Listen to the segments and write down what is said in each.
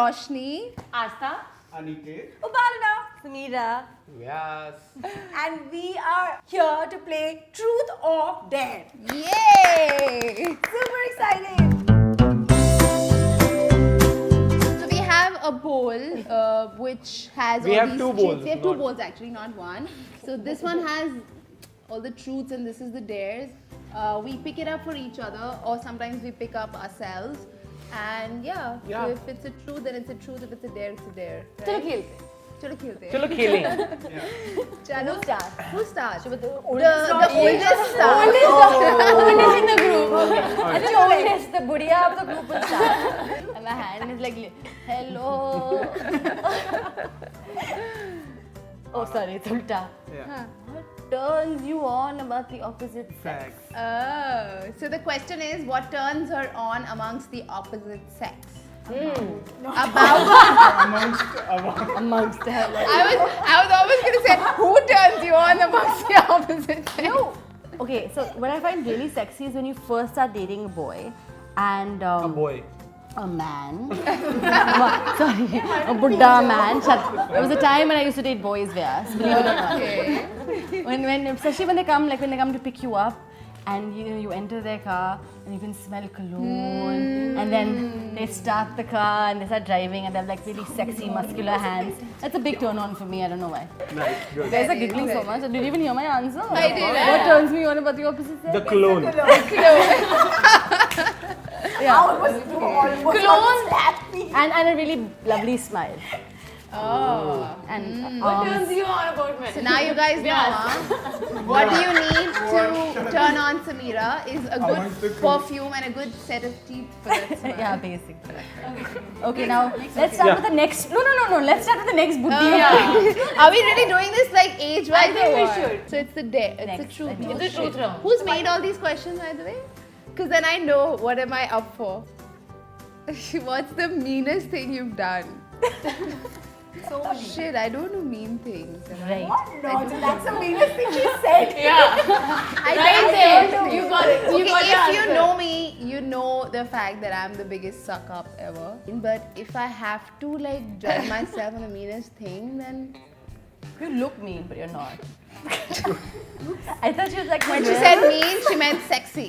Roshni, Asta, Aniket, Upalana, Samira. Vyas. and we are here to play Truth or Dare. yay! Super excited! So we have a bowl which has We all have these two treats. bowls, We have two not- bowls actually, not one. So this one has all the truths and this is the dares. We pick it up for each other or sometimes we pick up ourselves. And yeah, Yeah. if it's a truth, then it's a truth. If it's a dare, it's a dare. Chalo Right? khelte. Chalo khelte. Chalo kheling. Chalo. Who starts? Who starts? The The oldest oldest starts. oldest in the group. I think the oldest, the budiya of the group will start. And my hand is like, hello. Oh, sorry, it's ulta. Yeah. What turns you on about the opposite sex? Facts. Oh, so the question is, what turns her on amongst the opposite sex? About Amongst the hell. I was always gonna say, who turns you on amongst the opposite sex? No. Okay, so what I find really sexy is when you first start dating a boy and A boy. a man. Sorry, a Buddha man. There was a time when I used to date boys, Vyas. Believe it or not. Okay. When especially when they come to pick you up, and you enter their car and you can smell cologne, and then they start the car and they start driving and they have like really sexy muscular hands. That's a big turn on for me. I don't know why. Nice. Good. You guys are giggling so much. Did you even hear my answer? I did. What turns me on about the opposite sex? The clone. Yeah. Almost Clone and a really lovely smile. Oh. And What turns you on about men? So now you guys know, huh? What do you need to turn on Samira is a Amongst the good crew. perfume and a good set of teeth for that smile. yeah, basic. Okay, now let's start with the next. No. Let's start with the next buddhi. Are we really doing this like age-wise? I think or we what? should. So it's the day. It's Next, the truth. I think. Oh, It's the truth shit. round. Who's made all these questions, by the way? Because then I know what am I up for. What's the meanest thing you've done? So many. Shit, I don't do mean things. Right. What? No, that's the meanest thing she said. I Right don't there. do. You got it. You Okay, got the if you answer. know me, you know the fact that I'm the biggest suck up ever. But if I have to like judge myself on the meanest thing, then You look mean, but you're not. I thought she was like when she said mean, she meant sexy.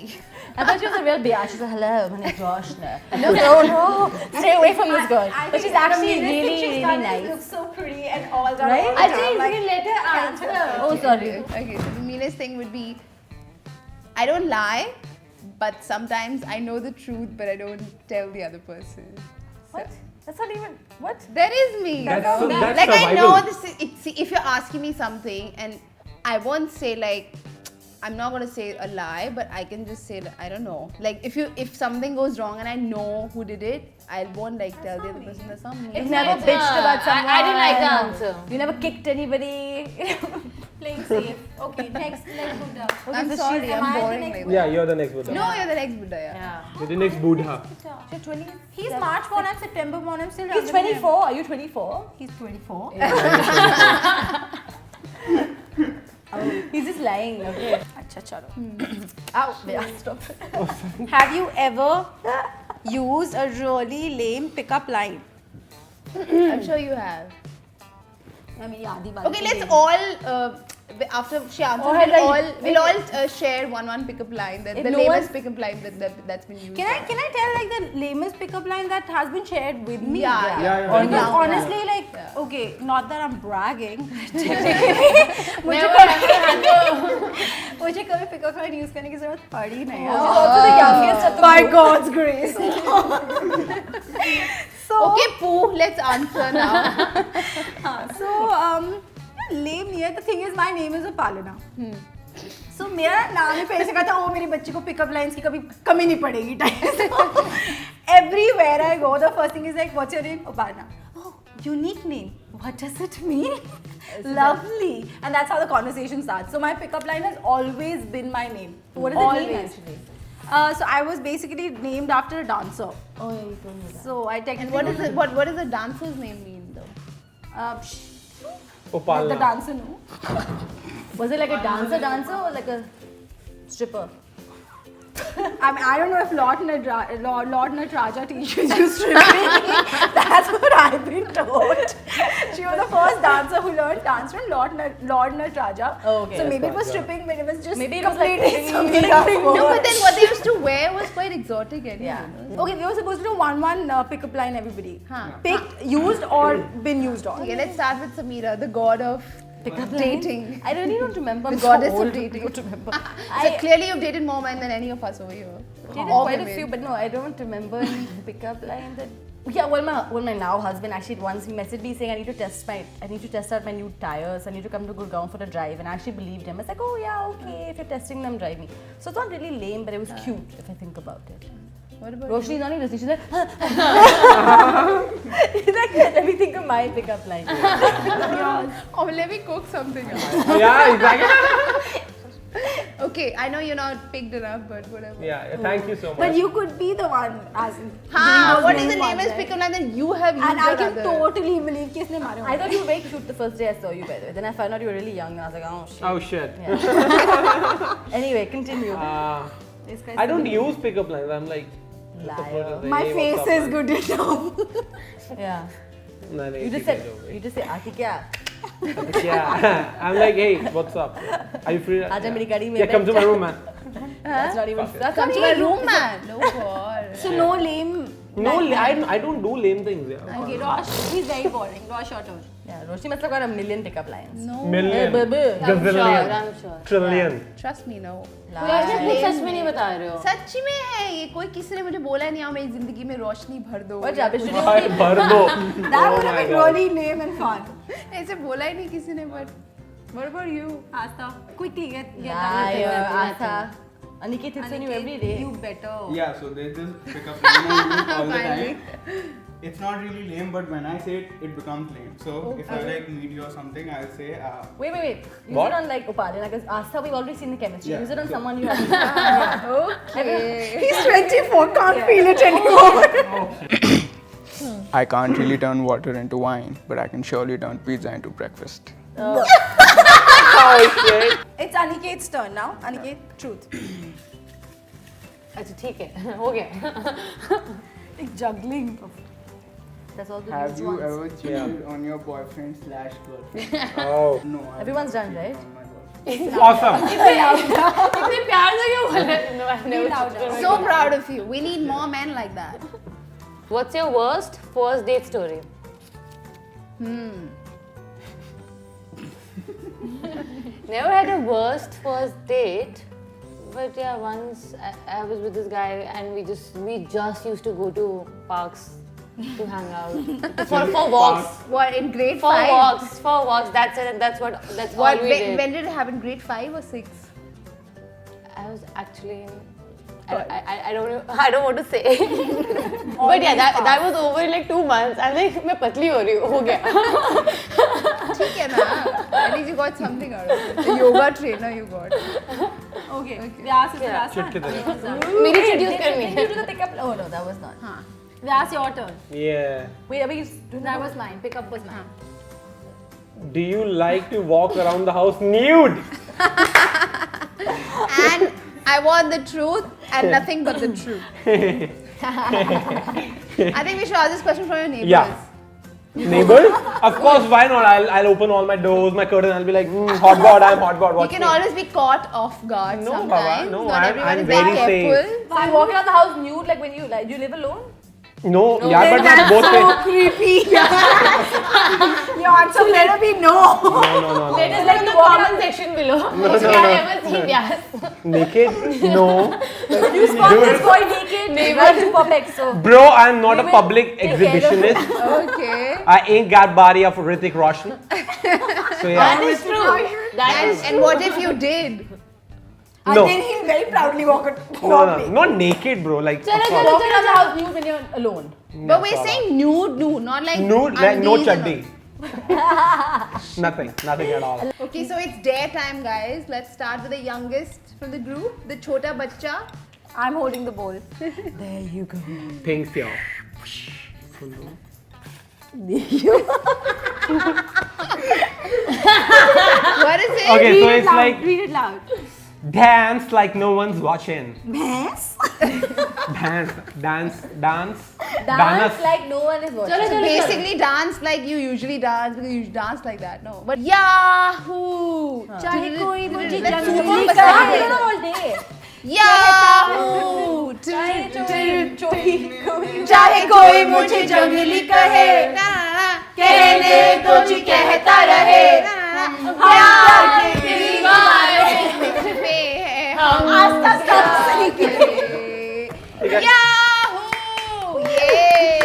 I thought she was a real bitch. She said, "Hello, my name's Roshna." No, stay away from this girl. But she's actually really nice. Looks so pretty and all that. Right? all I that. think Like, you can let her answer. Oh, sorry. Okay, so the meanest thing would be I don't lie, but sometimes I know the truth, but I don't tell the other person. So- What? That's not even what? That is me. That's Like I survival. know this. If you're asking me something, and I won't say like, I'm not gonna say a lie, but I can just say I don't know. Like if something goes wrong and I know who did it, I won't like tell the other person that's not me. You've never bitched about someone. I didn't like the answer. You never kicked anybody. Playing safe. Okay, next Buddha. I'm so sorry, am I I'm the boring next like one? that. Yeah, you're the next Buddha. No, you're the next Buddha. Yeah. You're the next Buddha. You're 20. He's March born, I'm September born, I'm still He's younger than him. 24. Are you 24? He's 24. He's just lying. Okay. Acha, chalo. Ow. Yeah, stop. Have you ever used a really lame pickup line? I'm sure you have. I mean, Yadi Okay, let's all after she answers, Or like- we'll all share one pickup line. The If no lamest one- pickup line that's been used. Can I tell like the lamest pickup line that has been shared with me? Yeah. Yeah. Or Because now. honestly, like, Yeah. okay, not that I'm bragging. मुझे कभी pickup line use करने की जरूरत पड़ी नहीं है. Also the youngest of the By group. God's grace. So, Okay, Pooh, let's answer now. so lame नहीं है. The thing is, my name is Upalana. So मेरा नाम ही पहले से कहा था, ओ मेरी बच्ची को पिकअप लाइंस की कभी कमी नहीं पड़ेगी type. Everywhere I go, the first thing is like, what's your name? Upalana. Oh, unique name. What does it mean? Lovely. And that's how the conversation starts. So my pickup line has always been my name. What does it mean Always. actually? So I was basically named after a dancer. Oh, yeah, you told me that. So I And technically. what does the dancer's name mean though? The Opalna. dancer, no. Was it like a dancer or like a stripper? I mean, I don't know if Lord Nataraja teaches you stripping. That's what I've been told. She was the first dancer who learned dance from Lord Nataraja. Oh, okay. So maybe it was Nataraja. stripping, but it was just Maybe it was like completely Samira No, but then what they used to wear was quite exotic anyway. Yeah. Okay, we were supposed to do one pickup line, everybody. Huh. Picked, used, or been used on. Okay, let's start with Samira, the god of dating. I really don't remember. The I'm so goddess old of to dating. remember. So clearly you've dated more men than any of us over here. Dated All quite a women. few, but no, I don't remember any pickup line that. Yeah, well, my now husband actually once he messaged me saying I need to test out my new tires. I need to come to Gurgaon for a drive, and I actually believed him. I was like, oh yeah, okay, if you're testing them, drive me. So it's not really lame, but it was cute if I think about it. What about Roshni's not even listening. She's like, She's like, let me think of my pickup line. Oh, let me cook something up. Yeah, exactly. Okay, I know you're not picked enough, but whatever. Yeah, thank you so much. But you could be the one as in Ha, doing what those is the name ones, lamest right? pickup line that you have used? And I or can other? totally believe कि इसने मारे I होंगे. thought you were very cute the first day I saw you, by the way. Then I found out you were really young, and I was like, oh shit. Oh shit. Yeah. Anyway, continue. This guy's I don't use pickup lines. I'm like, Liar. My hey, face what's up, is man? good enough. Yeah. No, no, You just ठीक है, said, जो भी। you just say, Aati kya? Yeah. I'm like, hey, what's up? Are you free? Aaja meri gadi mein Yeah, come to my room, man. That's not even. That's Come not to my even- room, man. No god. So no lame. No, I don't do lame things. Yeah. Okay, Rosh, he's very boring. Rosh or turn. Yeah, Roshni must have got a million pickup lines. No. Million, baby. gazillion, I'm sure. trillion. Trust me, no. खुद सच में नहीं बता रहे हो सच में है ये कोई किसी ने मुझे बोला नहीं आओ मेरी जिंदगी में रोशनी भर दो What rubbish did you भाई भर दो. That Oh would have my been God. really lame and fun. ऐसे बोला ही नहीं किसी ने but what about you? Asta, quickly get Liar, Asa. Aniket hits on you every day. You better. Yeah, so there's this pickup line I use all the time. It's not really lame, but when I say it, it becomes lame. So if I like meet you or something, I'll say, Wait. Use What? it on like Upadana because Asa, we've already seen the chemistry. Yeah, Use it on so- someone you have. Okay. He's 24, can't feel it anymore. I can't really turn water into wine, but I can surely turn pizza into breakfast. Oh shit. It's Aniket's turn now. Aniket, truth. अच्छा ठीक है हो गया Like juggling. That's all the Have news you ones. ever cheated on your boyfriend/girlfriend? Oh, No. I Everyone's haven't done, cheated right? on my girlfriend. awesome. इतने प्यार से क्यों बोल रहे no I never So proud of you. We need more men like that. What's your worst first date story Never had a worst first date, but yeah, once I was with this guy and we just used to go to parks to hang out for walks. What in grade For 5? walks. That's it. And that's What? all we did. When did it happen? Grade 5 or 6? I was actually. I don't want to say. But yeah, that was over in like 2 months. I'm like, मैं पतली हो रही हूँ हो गया. ठीक है ना? At least you got something out of it. A yoga trainer you got. Okay. Vyas is Yeah. Vyas. Shit की तरह. मेरी introduce कर Did me. you do the pickup? Oh no, that was not. Vyas, your turn. Yeah. Wait, are we doing That was mine. Pickup was mine. Do you like to walk around the house nude? And I want the truth and nothing but the truth. I think we should ask this question from your neighbors. Yeah. Neighbors? Of course, why not? I'll open all my doors, my curtains, I'll be like, hot god, I'm hot god. You Watch can me. always be caught off guard No, sometimes. Baba, no, Not everyone I'm is very careful. So you walk around the house nude like when you like do you live alone? No, yeah, but my both So creepy. Your answer better be no. No. Let us like in the comment section below. If you have ever seen Vyas. Naked? No. You spot this boy naked right to Pupex, so Bro, I'm not We a will public take care of exhibitionist. Okay. I ain't got body of Hrithik Roshan. So yeah. That is true. That is And what if you did? And No. then he'll very proudly walk No, not naked, bro. Like, of course. walk around the house nude when you're alone. But we're saying nude, not like Nude, like no undies and chaddi. Nothing at all. all. Okay, so it's dare time, guys. Let's start with the youngest from the group, the chota bacha. I'm holding the bowl. There you go. Things here. What is it? Okay, so Read it it's loud. like Read it loud. Dance like no one's watching. भैंस Dance. Dance Dance. like no one is watching. So basically dance like you usually dance because you dance like that. No, but Yahoo! चाहे कोई मुझे Like जंगली Superman कहे style. all day. Yahoo! चाहे कोई मुझे जंगली कहे कहने दो जी कहता रहे प्यार के दीवाने आस्था सही के Yahoo! Yay!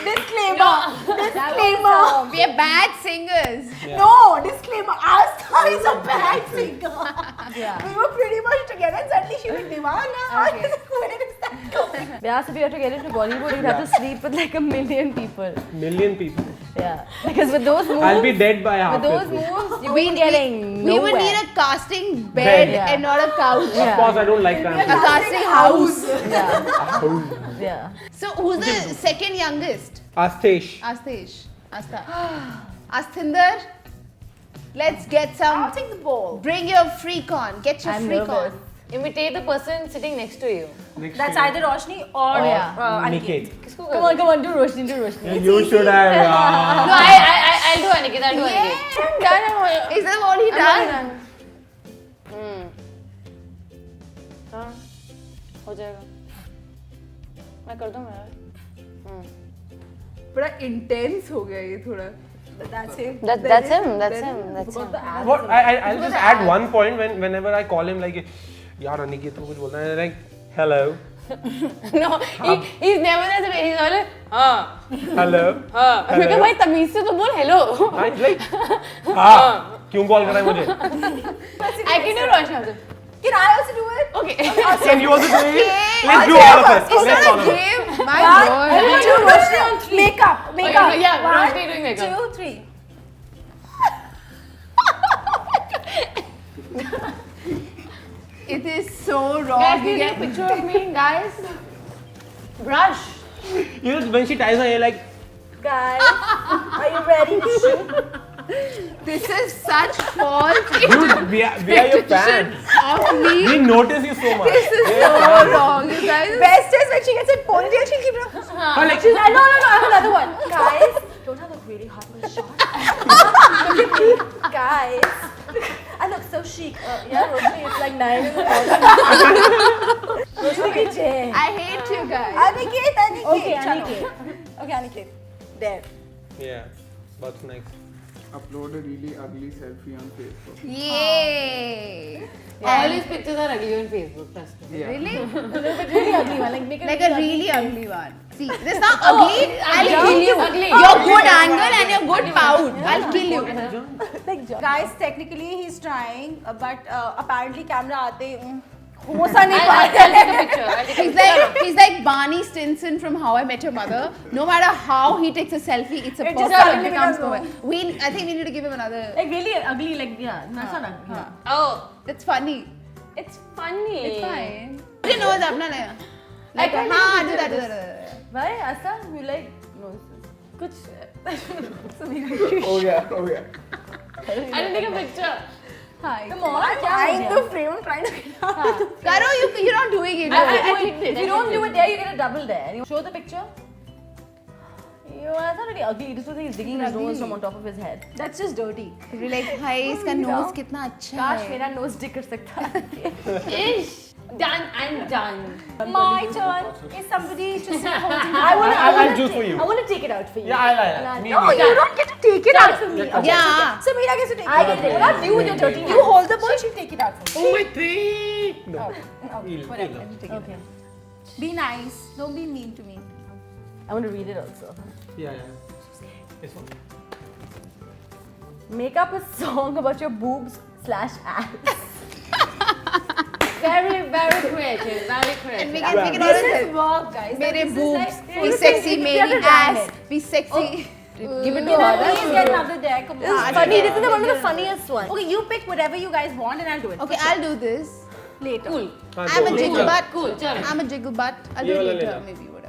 disclaimer We are bad singers. no disclaimer Astha is a bad singer we were pretty much together and suddenly she was Divana where is that going Vyas, if you have to get into Bollywood, you'd have to sleep with like a million people. Million people. Yeah. Because with those moves, I'll be dead by half. with those moves, you ain't getting We nowhere. would need a casting bed Bed. Yeah. and not a couch. Of course, I don't like A that. casting house. Yeah. Yeah. So who's the second youngest? Astesh. Astesh. Astha. Asthinder. Let's get some. I'll take the ball Bring your freak on. Get your I'm freak nervous. on. Imitate the person sitting next to you. Next that's to you. either Roshni or Niket. किसको Come on, do Roshni, do Roshni. You should have. No, I'll do Aniket. I'll do Aniket. Is that all he done? हाँ, हो जाएगा. मैं कर दूँ मेरा. बड़ा intense हो गया ये थोड़ा. that's it That's him. That's him. What? I'll just add one point whenever I call him like, यार अनिकेत को कुछ बोलना है like hello. No, he's never that way. He's always हाँ. Hello. हाँ. मैं कहा भाई तमीज से तो बोल hello. I'm like हाँ क्यों कॉल कर रहा है मुझे? I can do Roshni also. can I also do it Okay. Can you also do it? Let's do all of us. It's Let's all not of a us. game. My God. do Roshni on three makeup Okay, yeah, Roshni doing makeup. 2 3 It is so wrong. Guys, can you take a picture of me, guys? Brush. You know when she ties her hair like guys are you ready This is such false dude we are your fans. of me. We notice you so much. This is so wrong, you guys. best is when she gets a ponytail she'll keep it But like, no I have another one guys don't have a really hot one shot guys I look so chic yeah Roshni it's like 9 in the morning Roshni ki chair I hate you guys. Aniket Okay, chalo. Aniket. okay Aniket there yeah, what's next? Upload a really ugly selfie on Facebook. Yay. All his pictures are ugly on Facebook. Trust me. Yeah. Really? Really ugly one. Like make it Like a really ugly one. See, this is not Oh, ugly. I'll kill you. ugly. Your good angle and your good pout. I'll kill you. guys technically he's trying but apparently camera aate हो सा नहीं पा I'll take a picture. I'll take a picture. He's like Barney Stinson from How I Met Your Mother. No matter how he takes a selfie, it's a It just perfect suddenly becomes becomes perfect. I think we need to give him another. like really ugly. Like yeah, that's not ugly. Yeah. Oh, That's funny. it's funny. It's fine. You didn't know it's apna naya. I can't do that. Why Asa? You like no? Kuch. Oh yeah. I didn't take a picture. Hi. Come on, I'm क्या हो eyeing गया? the frame I'm trying to get out Karo, you're not doing it. I clicked it. If you don't do it there, you get a double there. You show the picture. That's not really ugly. This was he's digging his nose from on top of his head. that's just dirty You're like, hi, इसका nose कितना अच्छा काश है. मेरा nose stick कर सकता. Ish. Done. I'm done. my turn is somebody just holding I'll choose for you. I want to take it out for you. Yeah, I'll. Me, no me. you don't get to take it out for me Yeah. so Meera gets to take I it get it. Not you with your dirty you hold the ball she'll take it out for me Oh my three. No. whatever Okay. be nice don't be mean to me I want to read it also. Yeah. This one. Make up a song about your boobs / ass. Very, very creative. Very And we creative. can make it this all is work guys मेरे This is boobs, like- be sexy, मेरी ass, be sexy. Give it to Can I her. please get another deck? Come This is on. funny. This is one of the funniest ones. Okay, you pick whatever you guys want and I'll do it. Okay, I'll do this. Later. Cool. I'm a jiggle butt. Cool. Chalo. I'm a jiggle butt. I'll do Yeah, it yeah, later, yeah. maybe, whatever.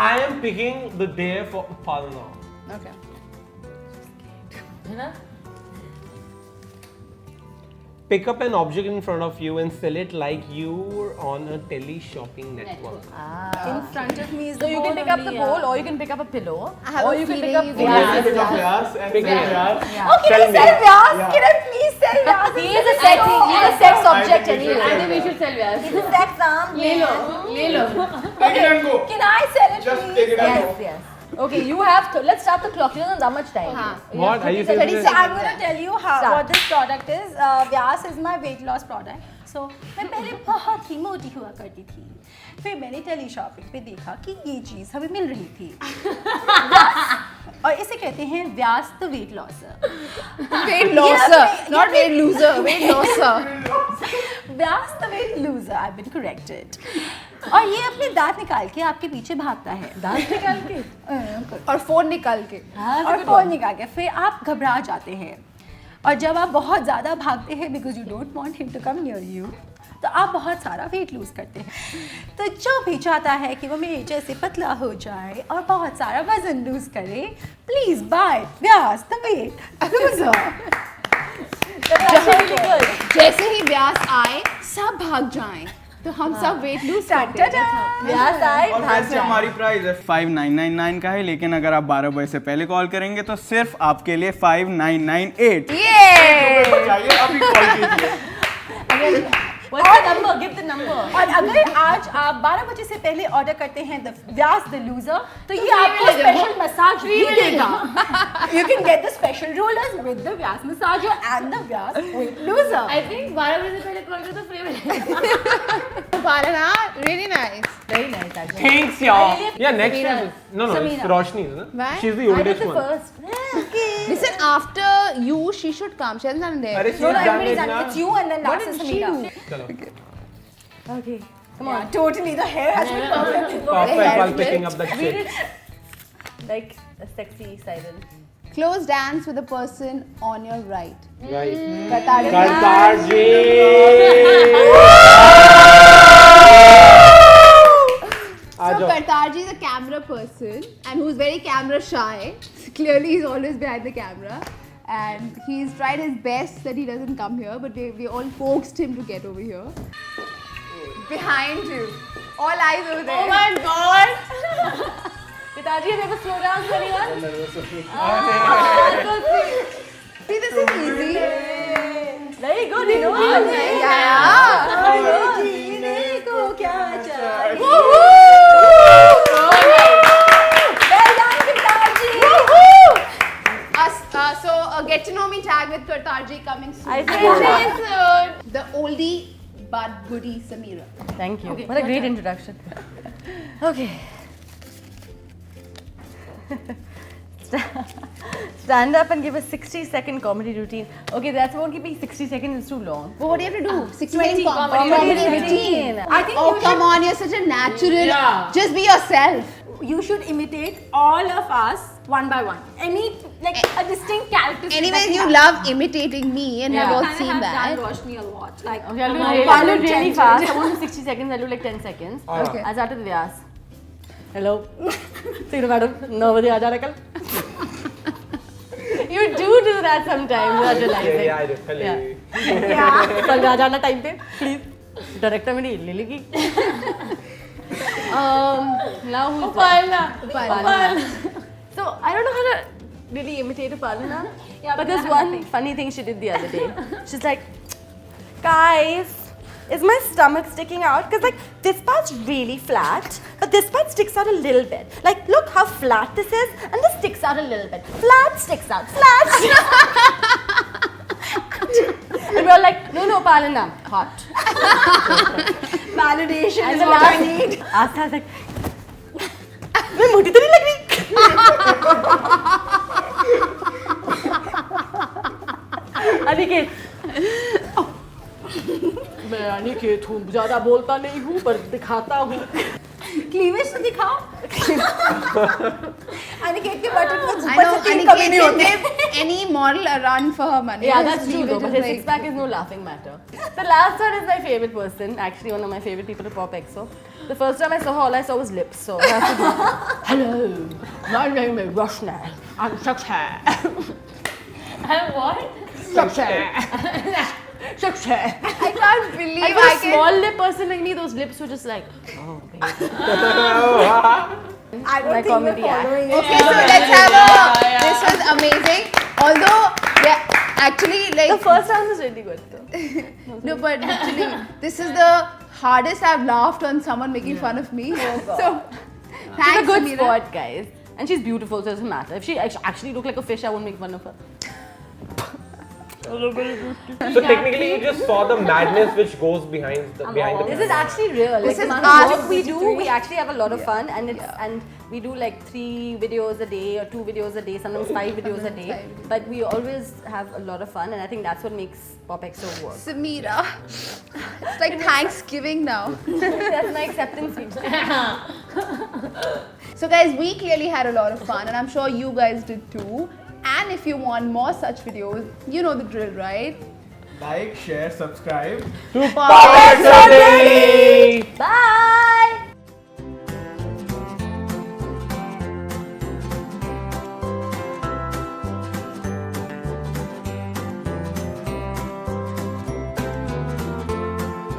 I am picking the day for Father now. Okay. है ना? pick up an object in front of you and sell it like you're on a tele-shopping network. In front of me is So the you can bowl pick up the only, bowl, or you can pick up a pillow, I have or a you can pick feeling up you Vyas. guys- Pick up Vyas and Pick sell it. Vyas. Oh, can Tell I sell me. Vyas? Yeah. Can I please sell Vyas? He is a sex object think we should anyway. sell I think we should sell Vyas. He's a sex arm. ले लो. Take it and go. Can I sell it, Just please? take it and go. Yes, yes. Okay, you have to. Let's start the clock. You don't have that much time. What are you saying? 30 this? seconds. I'm going to tell you how Start. what this product is. Vyas is my weight loss product. So मैं पहले बहुत ही मोटी हुआ करती थी. फिर मैंने tele shopping पे देखा कि ये चीज़ हमें मिल रही थी. और इसे कहते हैं Vyas the weight loser. Weight loser, not weight loser, weight loser. Vyas the weight loser. I've been corrected. और ये अपने दांत निकाल के आपके पीछे भागता है. दांत निकाल के. और फोन निकाल के. और फोन निकाल के फिर आप घबरा जाते हैं. और जब आप बहुत ज़्यादा भागते हैं because you don't want him to come near you, तो आप बहुत सारा वेट लूज करते हैं. तो जो भी चाहता है कि वो मेरे जैसे पतला हो जाए और बहुत सारा वजन लूज करे, please buy Vyas the weight loser. जैसे ही व्यास आए सब भाग जाएं तो हम सब वेट लूज करते हैं. Vyas आए, और भाग वैसे जाए. हमारी प्राइस है 5999 का है, लेकिन अगर आप 12 बजे से पहले कॉल करेंगे तो सिर्फ आपके लिए 5998. चाहिए अभी कॉल कीजिए. What's the number? Give the number. और अगर आज आप 12 बजे से पहले ऑर्डर करते हैं द व्यास द लूजर, तो ये आपको स्पेशल मसाज भी देगा. You can get the special rollers with the Vyas massager and the Vyas weight loser. I think 12 बजे से पहले कॉल करो तो फ्री मिलेगा. Palana, really nice. Very nice, actually. Thanks, y'all. Yeah, next Samira. time. No, it's Samira. Roshni, isn't it? Why? She's the I was oldest the one. first. Listen, after you, she should come. She hasn't done there. Arey, No, she's done everybody's it done. now. It's you and then What last is did she Samira. do? Chalo. Okay. Come on, totally. The hair has been perfect. Perfect while picking up that We shit. did like a sexy siren. Close dance with the person on your right. Right. Kartarji. Kartarji! So Kartarji is a camera person and who's very camera shy. Clearly he's always behind the camera. And he's tried his best that he doesn't come here, but we all coaxed him to get over here. Behind you. All eyes over there. Oh my god! Pitaji, have you ever slow down for anyone? See, this is easy. Very good, you know. Yeah. जीने को क्या चाहिए? Well done, Kartarji. So a get to know me tag with Kartarji coming soon. I think The oldie but goodie Samira. Thank you. What a great introduction. Okay. Stand up and give a 60-second comedy routine. Okay, that's won't give me 60 seconds, it's too long. But what do you have to do? 60 20 second comedy routine. I think Oh, you come on, you're such a natural. Yeah. Just be yourself. You should imitate all of us one by one. Any like a distinct characteristic. Anyways, that you have. love imitating me and Yeah. we've all Kind of seen have that. done Roshni a lot. Like Okay, I'll do my it violent really tension. fast. I won't do 60 seconds, I'll do like 10 seconds. Okay. I'll start with Vyas. Hello. See you, madam. 9 baje aa jana kal. You do that sometimes, not realizing. Yeah, I do. Hello. Yeah. कल आ जाना time पे please director मेरी ले लेगी now who's Upalna. so I don't know how to really imitate Upalna but there's one funny thing she did the other day. She's like, guys, is my stomach sticking out? Because like this part's really flat, but this part sticks out a little bit. Like, look how flat this is, and this sticks out a little bit. Flat sticks out, flat. And we're like, no, Palana, hot. Validation And is the what I last need. Aastha was like, मैं मोटी तो नहीं लग रही? अनिकेत मैं अनिकेत हूँ, ज़्यादा बोलता नहीं हूँ पर दिखाता हूँ. Cleavage तो दिखाओ. अनिकेत के बटन को I ऊपर know से 3 Aniket कभी नहीं can होते. give any model a run for her money. Yeah, His that's true though, cleavage but is his six-pack is no laughing matter. The last one is my favorite person, actually one of my favorite people to pop EXO. The first time I saw her, all I saw was lips, so I have to do, hello, my name is Roshni, I'm Shaksha. And what? Shaksha. I can't believe And for I a can. small lip person like me, those lips were just like, oh, baby. I don't My think comedy we're act. following it. Okay, so let's have a. This was amazing. Although, yeah, actually, like. The first round was really good though. No, but literally, this is the hardest I've laughed on someone making fun of me. So, She's thanks, a good Sameera. sport, guys. And she's beautiful, so it doesn't matter. If she actually looked like a fish, I wouldn't make fun of her. So technically, you just saw the madness which goes behind the This is actually real. This Like, is the amount us. of work we do, we actually have a lot of fun, and and we do like 3 videos a day or 2 videos a day, sometimes 5 videos a day. But we always have a lot of fun, and I think that's what makes Pop Extra work. Sameera. It's like Thanksgiving now. That's my acceptance speech. So, guys, we clearly had a lot of fun, and I'm sure you guys did too. And if you want more such videos, you know the drill, right? Like, share, subscribe. Pop Extra Daily! Bye.